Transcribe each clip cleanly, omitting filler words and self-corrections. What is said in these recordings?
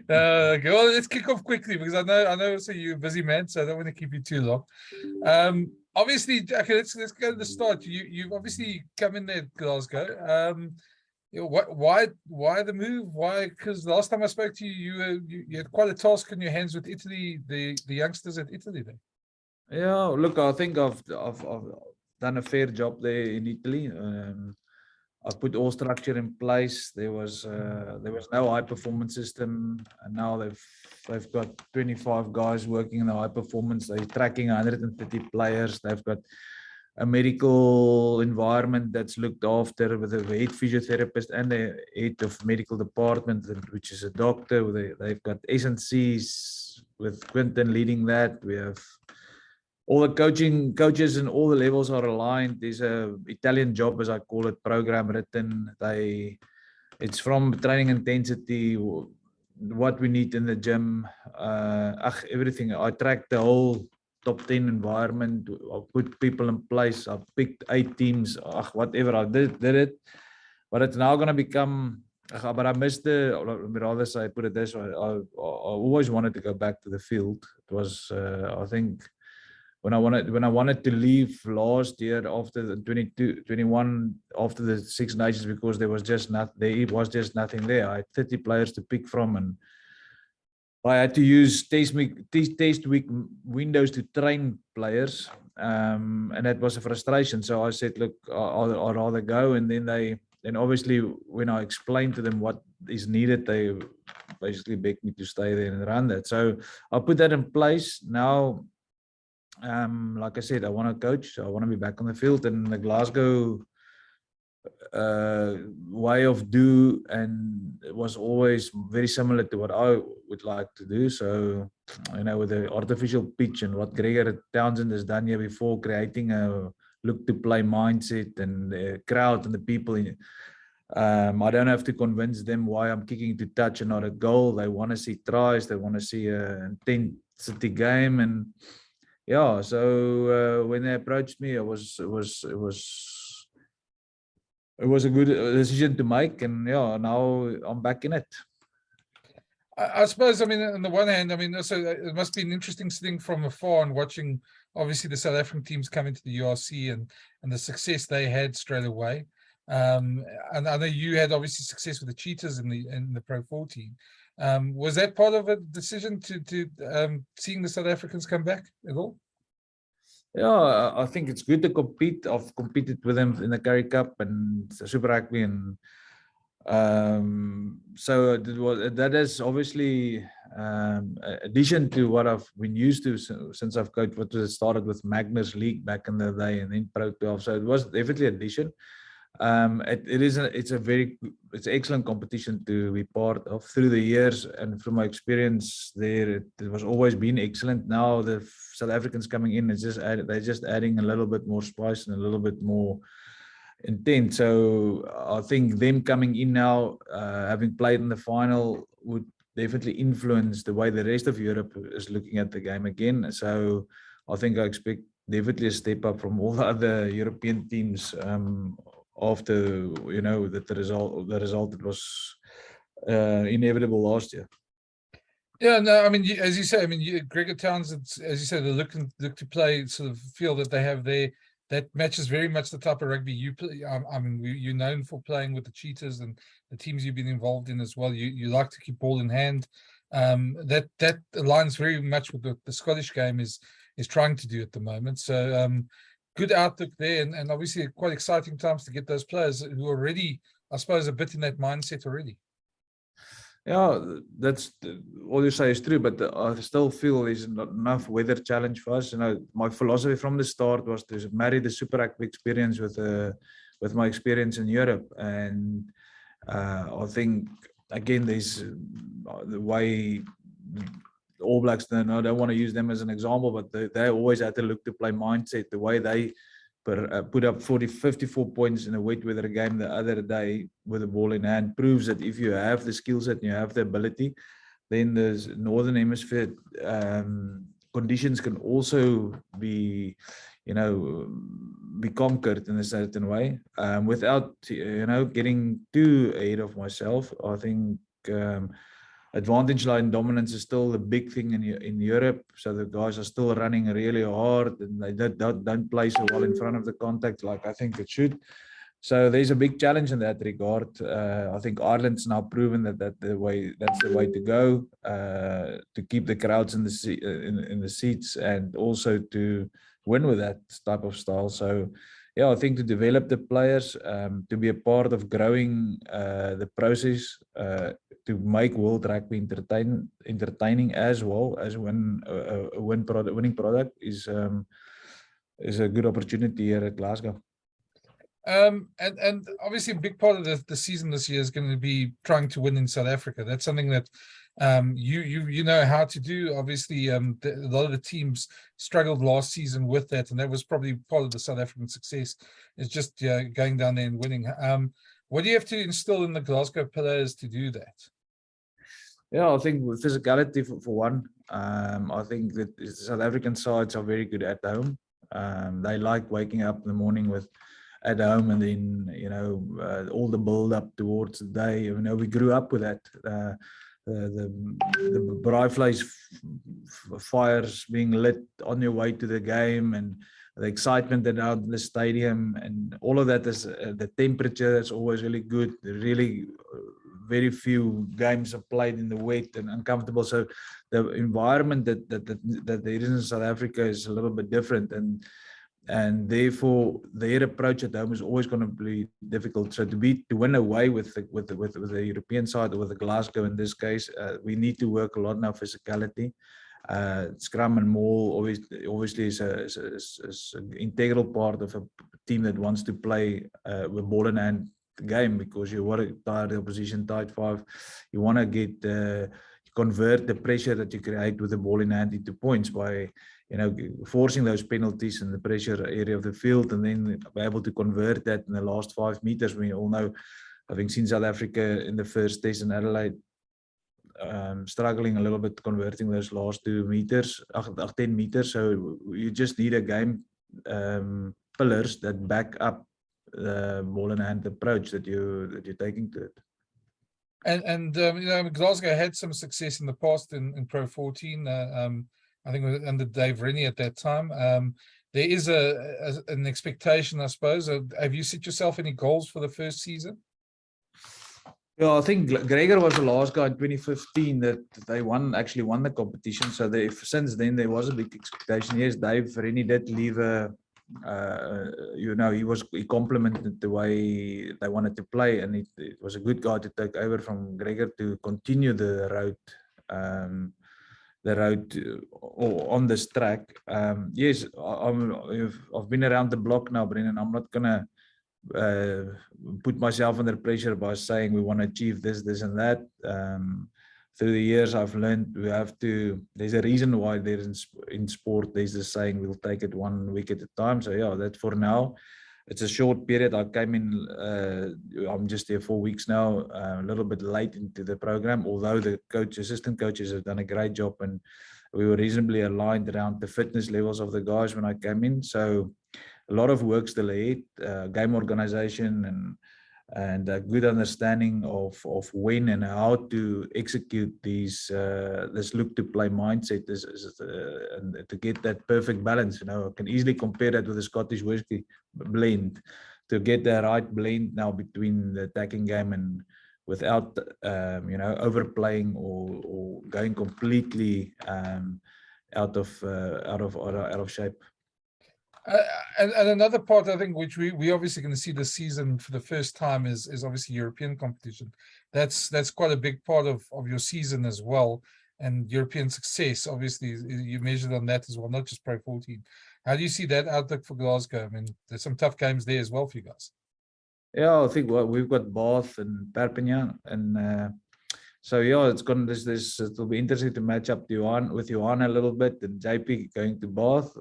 Okay, well, let's kick off quickly because I know also you're a busy man, so I don't want to keep you too long. Obviously, okay, let's go to the start. You've obviously come in there at Glasgow. Why the move? Why? Because last time I spoke to you, you had quite a task on your hands with Italy, the youngsters at Italy there. Yeah, look, I think I've done a fair job there in Italy. I've put all structure in place. There was no high performance system, and now they've got 25 guys working in the high performance. They're tracking 130 players. They've got a medical environment that's looked after with a head physiotherapist and the head of medical department, which is a doctor. They've got S&Cs with Quinton leading that. We have all the coaches and all the levels are aligned. There's a Italian job, as I call it, program written. It's from training intensity, what we need in the gym, everything. I tracked the whole top 10 environment. I put people in place. I picked 8 teams. Whatever. I did it. But it's now going to become. But I missed rather say, put it this way. I always wanted to go back to the field. It was, I think, when I wanted to leave last year after the 21 after the Six Nations, because there was just nothing there. I had 30 players to pick from, and I had to use test week windows to train players, and that was a frustration. So I said, look, I'd rather go. And then obviously when I explained to them what is needed, they basically begged me to stay there and run that. So I put that in place now. Like I said, I want to coach. So I want to be back on the field, and the Glasgow way of do, and it was always very similar to what I would like to do. So, with the artificial pitch and what Gregor Townsend has done here before, creating a look to play mindset and the crowd and the people in. I don't have to convince them why I'm kicking to touch and not a goal. They want to see tries. They want to see an intensity game. And yeah, so when they approached me, it was a good decision to make, and yeah, now I'm back in it. I suppose, I mean, on the one hand, I mean, also it must be an interesting thing from afar and watching, obviously, the South African teams come into the URC and the success they had straight away. And I know you had obviously success with the Cheetahs in the Pro 14. Was that part of a decision to seeing the South Africans come back at all? Yeah, I think it's good to compete. I've competed with them in the Currie Cup and the Super Rugby, and so that is obviously addition to what I've been used to since I've coached. What started with Magnus League back in the day, and then Pro 12. So it was definitely addition. It's an excellent competition to be part of through the years, and from my experience there, it was always been excellent. Now the South Africans coming in, they're just adding a little bit more spice and a little bit more intent. So I think them coming in now, having played in the final, would definitely influence the way the rest of Europe is looking at the game again. So I think I expect definitely a step up from all the other European teams. After that the result it was inevitable last year. Yeah, no, I mean, as you say, I mean, Gregor Townsend, as you said, they look to play, sort of feel that they have there. That matches very much the type of rugby you play. I mean, you're known for playing with the Cheetahs and the teams you've been involved in as well. You like to keep ball in hand. That aligns very much with the Scottish game is trying to do at the moment. So good outlook there, and obviously quite exciting times to get those players who are already, I suppose, a bit in that mindset already. Yeah, that's all you say is true, but I still feel there's not enough weather challenge for us. My philosophy from the start was to marry the Super Rugby experience with my experience in Europe, and I think again there's the way All Blacks. I don't want to use them as an example, but they always had to look to play mindset. The way they put up 54 points in a wet weather game the other day with the ball in hand proves that if you have the skill set and you have the ability, then the Northern Hemisphere conditions can also be, be conquered in a certain way without, getting too ahead of myself. I think advantage line dominance is still the big thing in Europe. So the guys are still running really hard, and they don't play so well in front of the contact like I think it should. So there's a big challenge in that regard. I think Ireland's now proven that's the way to go, to keep the crowds in the seats, and also to win with that type of style. So yeah, I think to develop the players, to be a part of growing the process, to make world rugby entertaining as well as winning product is a good opportunity here at Glasgow. And obviously a big part of the season this year is going to be trying to win in South Africa. That's something that you know how to do. Obviously, a lot of the teams struggled last season with that, and that was probably part of the South African success, is just going down there and winning. What do you have to instill in the Glasgow players to do that? Yeah, I think with physicality for one. I think that the South African sides are very good at home. They like waking up in the morning at home, and then all the build up towards the day. We grew up with that. The Braaivleis fires being lit on your way to the game, and the excitement out in the stadium, and all of that is the temperature is always really good. Really, very few games are played in the wet and uncomfortable. So the environment that there is in South Africa is a little bit different, and therefore their approach at home is always going to be difficult. So to win away with the European side, or with the Glasgow in this case, we need to work a lot on our physicality. Scrum and maul obviously is an integral part of a team that wants to play with ball in hand game, because you want to tire the opposition tight five. You want to convert the pressure that you create with the ball in hand into points by forcing those penalties in the pressure area of the field, and then be able to convert that in the last 5 meters. We all know, having seen South Africa in the first test in Adelaide, struggling a little bit converting those last 2 meters, 10 meters. So you just need a game pillars that back up the ball in hand approach that you're taking to it. And Glasgow had some success in the past in Pro 14. I think it was under Dave Rennie at that time. There is an expectation, I suppose. Have you set yourself any goals for the first season? Yeah, I think Gregor was the last guy in 2015 that they actually won the competition. So since then there was a big expectation. Yes, Dave Rennie did leave he complimented the way they wanted to play, and it was a good guy to take over from Gregor to continue the road on this track. Yes, I've been around the block now, Brennan. I'm not gonna put myself under pressure by saying we want to achieve this and that. Through the years, I've learned there's a reason why there's in sport, there's this saying, we'll take it 1 week at a time. So yeah, that for now, it's a short period. I came in, I'm just here 4 weeks now, a little bit late into the program, although the assistant coaches have done a great job, and we were reasonably aligned around the fitness levels of the guys when I came in. So a lot of work still ahead, game organization and a good understanding of when and how to execute this look to play mindset and to get that perfect balance. I can easily compare that with a Scottish whiskey blend, to get the right blend now between the attacking game and without overplaying or going completely out of shape. And another part, I think, which we obviously going to see this season for the first time is obviously European competition. That's quite a big part of your season as well, and European success. Obviously, you measured on that as well, not just Pro 14. How do you see that outlook for Glasgow? I mean, there's some tough games there as well for you guys. Yeah, I think we've got Bath and Perpignan, and so yeah, it'll be interesting to match up with Johan a little bit, and JP going to Bath.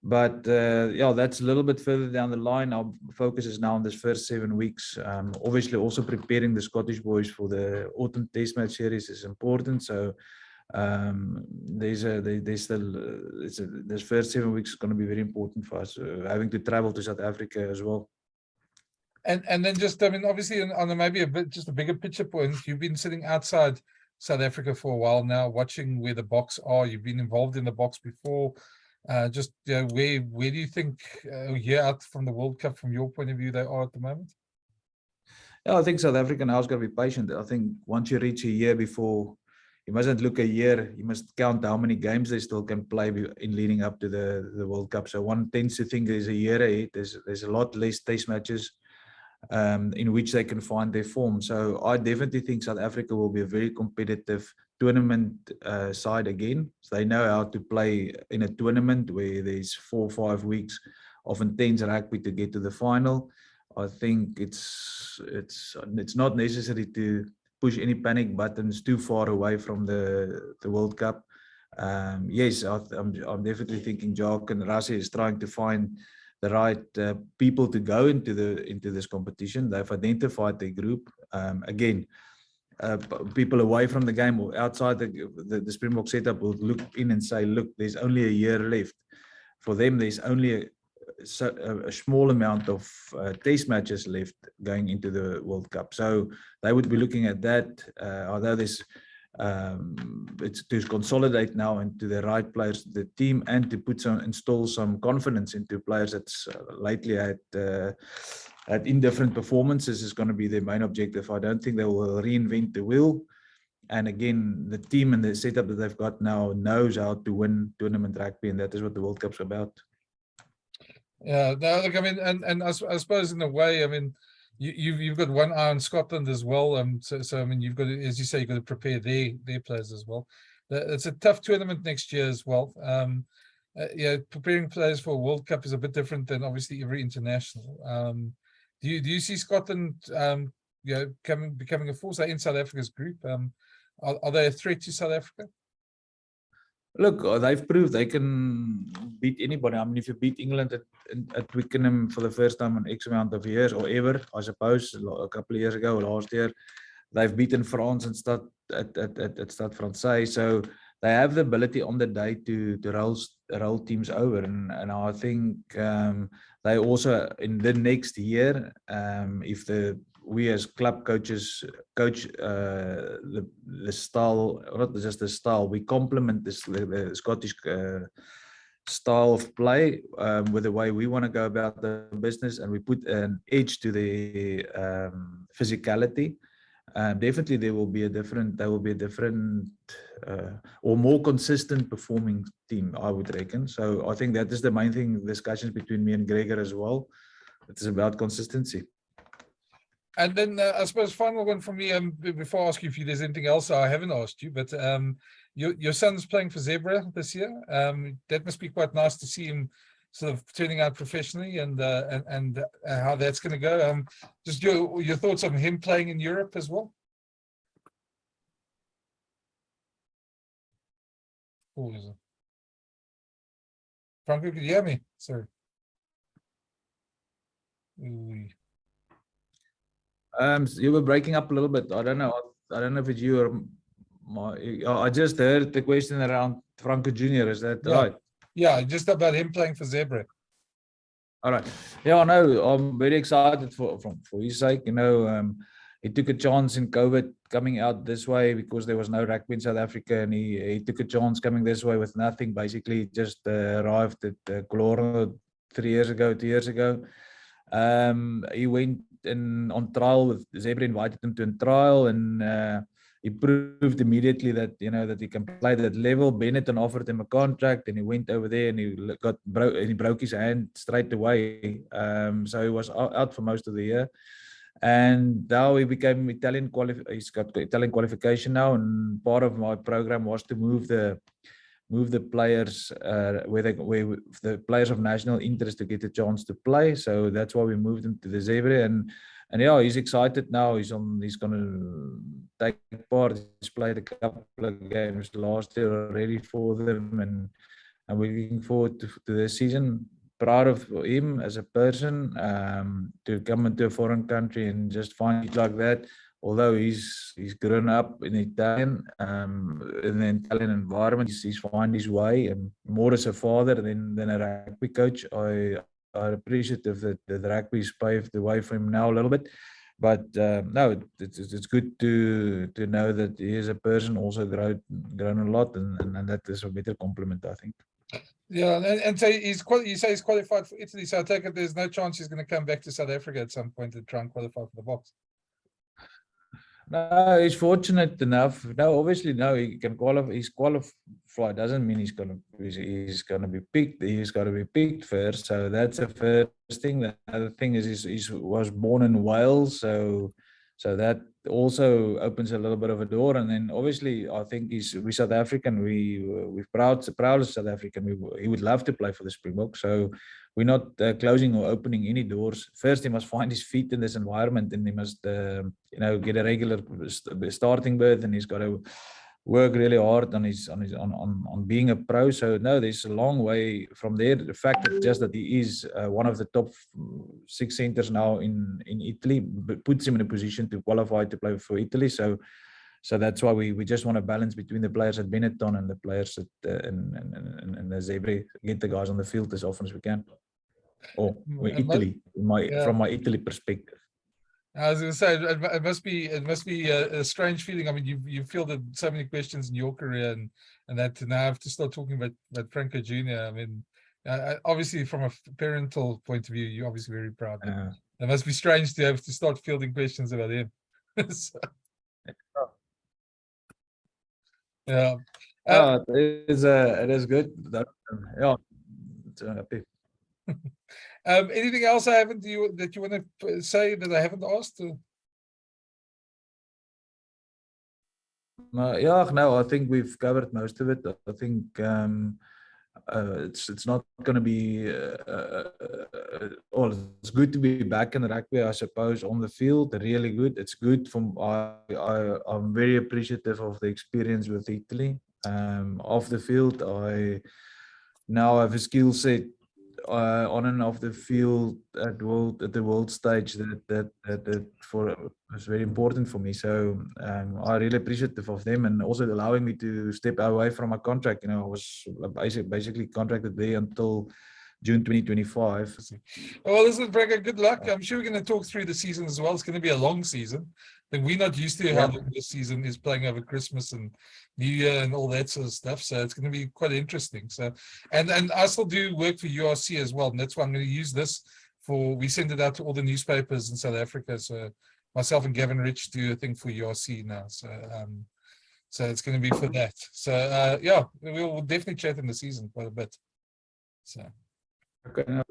But that's a little bit further down the line. Our focus is now on this first 7 weeks. Obviously, also preparing the Scottish boys for the autumn test match series is important. So this first 7 weeks is going to be very important for us. Having to travel to South Africa as well. And then just, I mean, obviously on a maybe a bit just a bigger picture point, you've been sitting outside South Africa for a while now, watching where the Boks are. You've been involved in the Boks before. Just where do you think a year out from the World Cup, from your point of view, they are at the moment? Yeah, I think South Africa now has got to be patient. I think once you reach a year before, you mustn't look a year. You must count how many games they still can play in leading up to the World Cup. So one tends to think there's a year ahead. There's a lot less test matches in which they can find their form. So I definitely think South Africa will be a very competitive tournament side again. So they know how to play in a tournament where there's 4 or 5 weeks of intense rugby to get to the final. I think it's not necessary to push any panic buttons too far away from the World Cup. Yes, I'm definitely thinking Jock and Rassie is trying to find the right people to go into this competition. They've identified their group. Again, people away from the game or outside the Springbok setup will look in and say, look, there's only a year left. For them, there's only a small amount of test matches left going into the World Cup. So they would be looking at that, although there's it's to consolidate now into the right players, the team, and to install some confidence into players that's lately had indifferent performances is going to be their main objective. I don't think they will reinvent the wheel. And again, the team and the setup that they've got now knows how to win tournament rugby, and that is what the World Cup's about. Yeah, no, look, I mean, and I suppose in a way, I mean, you've got one eye on Scotland as well. So I mean, you've got to, as you say, you've got to prepare their players as well. It's a tough tournament next year as well. Yeah, preparing players for a World Cup is a bit different than obviously every international. Do you see Scotland, becoming a force in South Africa's group? Are they a threat to South Africa? Look, they've proved they can beat anybody. I mean, if you beat England at Twickenham for the first time in X amount of years, or ever, I suppose, a couple of years ago or last year, they've beaten France and Stade Francais. So they have the ability on the day to roll teams over. And I think they also, in the next year, if we as club coaches coach the style, not just the style, we complement the Scottish style of play with the way we want to go about the business, and we put an edge to the physicality. Definitely there will be a different or more consistent performing team, I would reckon. So I think that is the main thing, discussions between me and Gregor as well. It is about consistency. And then I suppose final one for me, before I ask you if there's anything else I haven't asked you, but your son's playing for Zebra this year. That must be quite nice to see him sort of turning out professionally, and how that's going to go. Just your thoughts on him playing in Europe as well. Who is it? Franco, can you hear me? Sorry. You were breaking up a little bit. I don't know if it's you or I just heard the question around Franco Jr. Is that right? Yeah, just about him playing for Zebra. All right. Yeah, no, I'm very excited for his sake. You know, he took a chance in COVID coming out this way because there was no rugby in South Africa, and he took a chance coming this way with nothing. Basically, just arrived at Glasgow 2 years ago. He went on trial with Zebra, invited him to a trial, and he proved immediately that that he can play that level. Benetton offered him a contract, and he went over there and he broke his hand straight away. So he was out for most of the year, and now he became Italian. He's got Italian qualification now, and part of my program was to move the players where the players of national interest to get a chance to play. So that's why we moved him to the Zebra, and yeah, he's excited now. He's going to take part. He's played a couple of games last year already for them, and we're looking forward to this season. Proud of him as a person, to come into a foreign country and just find it like that. Although he's grown up in Italian, in the Italian environment, he's found his way, and more as a father than a rugby coach. are appreciative that the rugby's paved the way for him now a little bit. But no, it's good to know that he is a person also grown a lot, and that is a better compliment, I think. Yeah, and so you say he's qualified for Italy, so I take it there's no chance he's going to come back to South Africa at some point to try and qualify for the box. No, he's fortunate enough. No, obviously, no, he can qualify. He's qualified. Doesn't mean he's gonna be picked. He's got to be picked first. So that's the first thing. The other thing is he was born in Wales, so that also opens a little bit of a door. And then obviously, I think we South African. We're proud as South African. He would love to play for the Springboks. So we're not closing or opening any doors. First, he must find his feet in this environment, and he must, get a regular starting berth, and he's got to work really hard on being a pro. So no, there's a long way from there. The fact that just that he is one of the top 6 centers now in Italy puts him in a position to qualify to play for Italy. So that's why we just want to balance between the players at Benetton and the players at and the Zebre, get the guys on the field as often as we can. Or Italy, from my Italy perspective. I was going to say it must be a strange feeling. I mean, you fielded so many questions in your career, and that to now have to start talking about Franco Jr. I mean, obviously from a parental point of view, you're obviously very proud. It must be strange to have to start fielding questions about him. So, yeah. It is good. Yeah, it's happy. Anything else I haven't that you want to say that I haven't asked? No, I think we've covered most of it. I think it's not going to be. It's good to be back in rugby, I suppose, on the field. Really good. It's good. I'm very appreciative of the experience with Italy. Off the field, I now have a skill set on and off the field at the world stage that is very important for me. So I'm really appreciative of them, and also allowing me to step away from my contract. I was basically contracted there until June 2025. Well, listen, Franco, good luck. I'm sure we're going to talk through the season as well. It's going to be a long season. I think we're not used to how long this season is, playing over Christmas and New Year and all that sort of stuff. So it's going to be quite interesting. So, and I still do work for URC as well, and that's why I'm going to use this we send it out to all the newspapers in South Africa. So myself and Gavin Rich do a thing for URC now. So it's going to be for that. So we'll definitely chat in the season quite a bit. So. Okay.